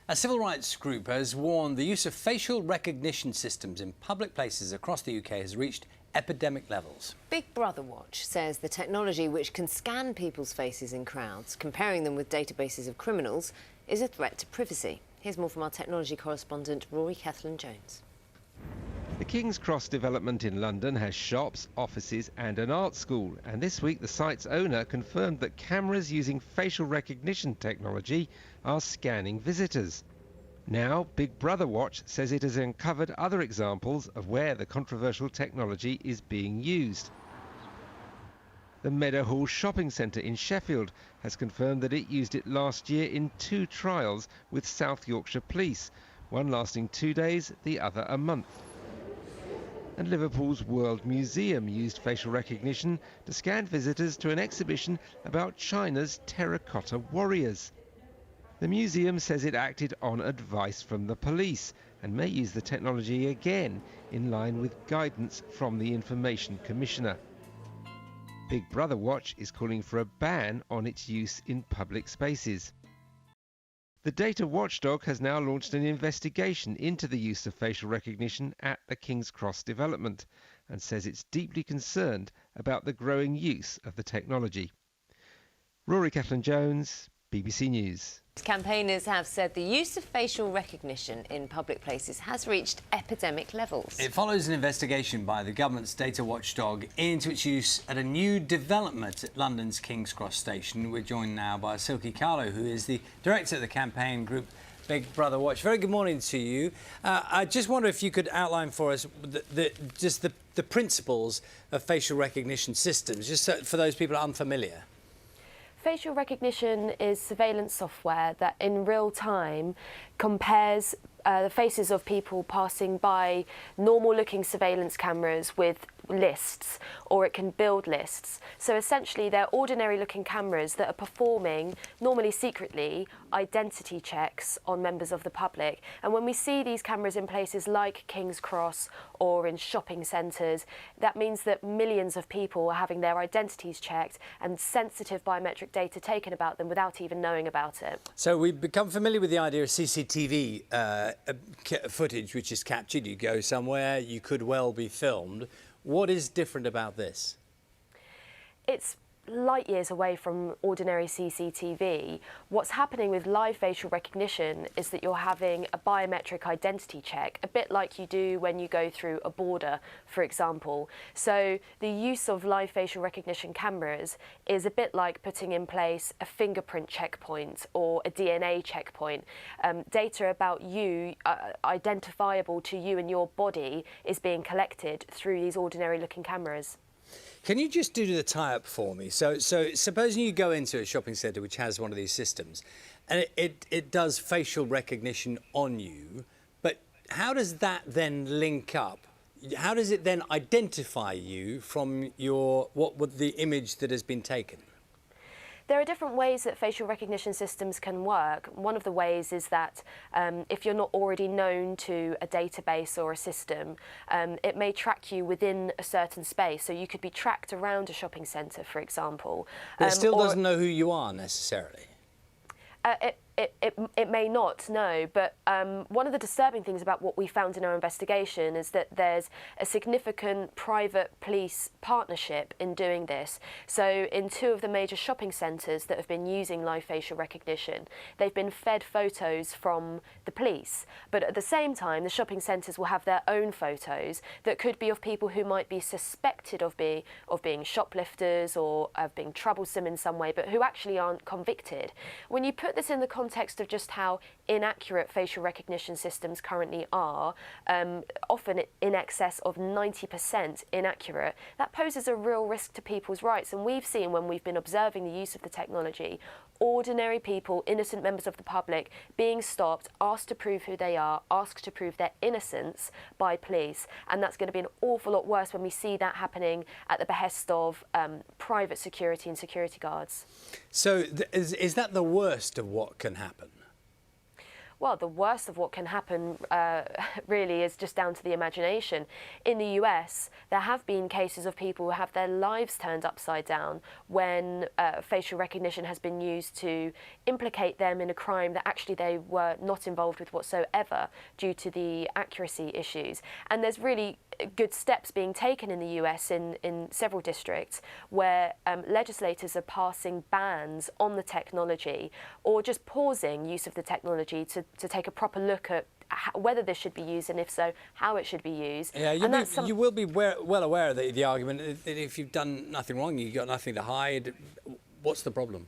A civil rights group has warned the use of facial recognition systems in public places across the UK has reached epidemic levels. Big Brother Watch says the technology which can scan people's faces in crowds, comparing them with databases of criminals, is a threat to privacy. Here's more from our technology correspondent Rory Cellan-Jones. The King's Cross development in London has shops, offices and an art school, and this week the site's owner confirmed that cameras using facial recognition technology are scanning visitors. Now, Big Brother Watch says it has uncovered other examples of where the controversial technology is being used. The Meadowhall shopping centre in Sheffield has confirmed that it used it last year in 2 trials with South Yorkshire Police, one lasting 2 days, the other a month. And Liverpool's World Museum used facial recognition to scan visitors to an exhibition about China's terracotta warriors. The museum says it acted on advice from the police and may use the technology again in line with guidance from the Information Commissioner. Big Brother Watch is calling for a ban on its use in public spaces. The data watchdog has now launched an investigation into the use of facial recognition at the King's Cross development and says it's deeply concerned about the growing use of the technology. Rory Cellan-Jones, BBC News. Campaigners have said the use of facial recognition in public places has reached epidemic levels. It follows an investigation by the government's data watchdog into its use at a new development at London's King's Cross station. We're joined now by Silkie Carlo, who is the director of the campaign group Big Brother Watch. Very good morning to you. I just wonder if you could outline for us the principles of facial recognition systems, just for those people unfamiliar. Facial recognition is surveillance software that in real time compares the faces of people passing by normal-looking surveillance cameras with lists, or it can build lists. So essentially they're ordinary-looking cameras that are performing, normally secretly, identity checks on members of the public. And when we see these cameras in places like King's Cross or in shopping centres, that means that millions of people are having their identities checked and sensitive biometric data taken about them without even knowing about it. So we've become familiar with the idea of CCTV footage which is captured. You go somewhere, you could well be filmed. What is different about this? It's light years away from ordinary CCTV. What's happening with live facial recognition is that you're having a biometric identity check, a bit like you do when you go through a border, for example. So the use of live facial recognition cameras is a bit like putting in place a fingerprint checkpoint or a DNA checkpoint. Data about you, identifiable to you and your body, is being collected through these ordinary looking cameras. Can you just do the tie-up for me? So supposing you go into a shopping centre which has one of these systems, and it does facial recognition on you, but how does that then link up? How does it then identify you from the image that has been taken? There are different ways that facial recognition systems can work. One of the ways is that if you're not already known to a database or a system, it may track you within a certain space. So you could be tracked around a shopping centre, for example. But it still doesn't know who you are necessarily. It may not, no, but one of the disturbing things about what we found in our investigation is that there's a significant private police partnership in doing this. So in 2 of the major shopping centres that have been using live facial recognition, they've been fed photos from the police, but at the same time the shopping centres will have their own photos that could be of people who might be suspected of being shoplifters or of being troublesome in some way, but who actually aren't convicted. When you put this in the context of just how inaccurate facial recognition systems currently are, often in excess of 90% inaccurate, that poses a real risk to people's rights. And we've seen, when we've been observing the use of the technology, ordinary people, innocent members of the public, being stopped, asked to prove who they are, asked to prove their innocence by police. And that's going to be an awful lot worse when we see that happening at the behest of private security and security guards. So is that the worst of what can happen? well, the worst of what can happen really is just down to the imagination. In the US, there have been cases of people who have their lives turned upside down when facial recognition has been used to implicate them in a crime that actually they were not involved with whatsoever due to the accuracy issues. And there's really good steps being taken in the US in several districts where legislators are passing bans on the technology or just pausing use of the technology to take a proper look at whether this should be used, and if so, how it should be used. Yeah, you will be well aware of the argument that if you've done nothing wrong, you've got nothing to hide. What's the problem?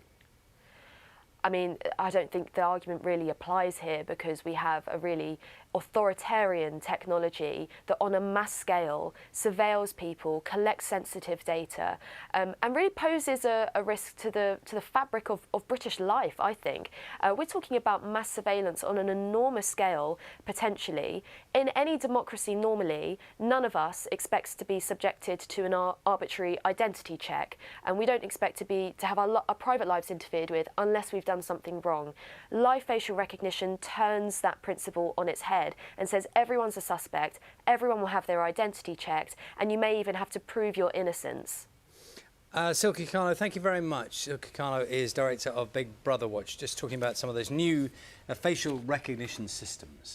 I mean, I don't think the argument really applies here because we have a really authoritarian technology that on a mass scale surveils people, collects sensitive data, and really poses a risk to the fabric of British life, I think. We're talking about mass surveillance on an enormous scale, potentially. In any democracy normally, none of us expects to be subjected to an arbitrary identity check, and we don't expect to have our private lives interfered with unless we've done something wrong. Live facial recognition turns that principle on its head and says everyone's a suspect, everyone will have their identity checked, and you may even have to prove your innocence. Silke Carlo, thank you very much. Silke Carlo is director of Big Brother Watch, just talking about some of those new facial recognition systems.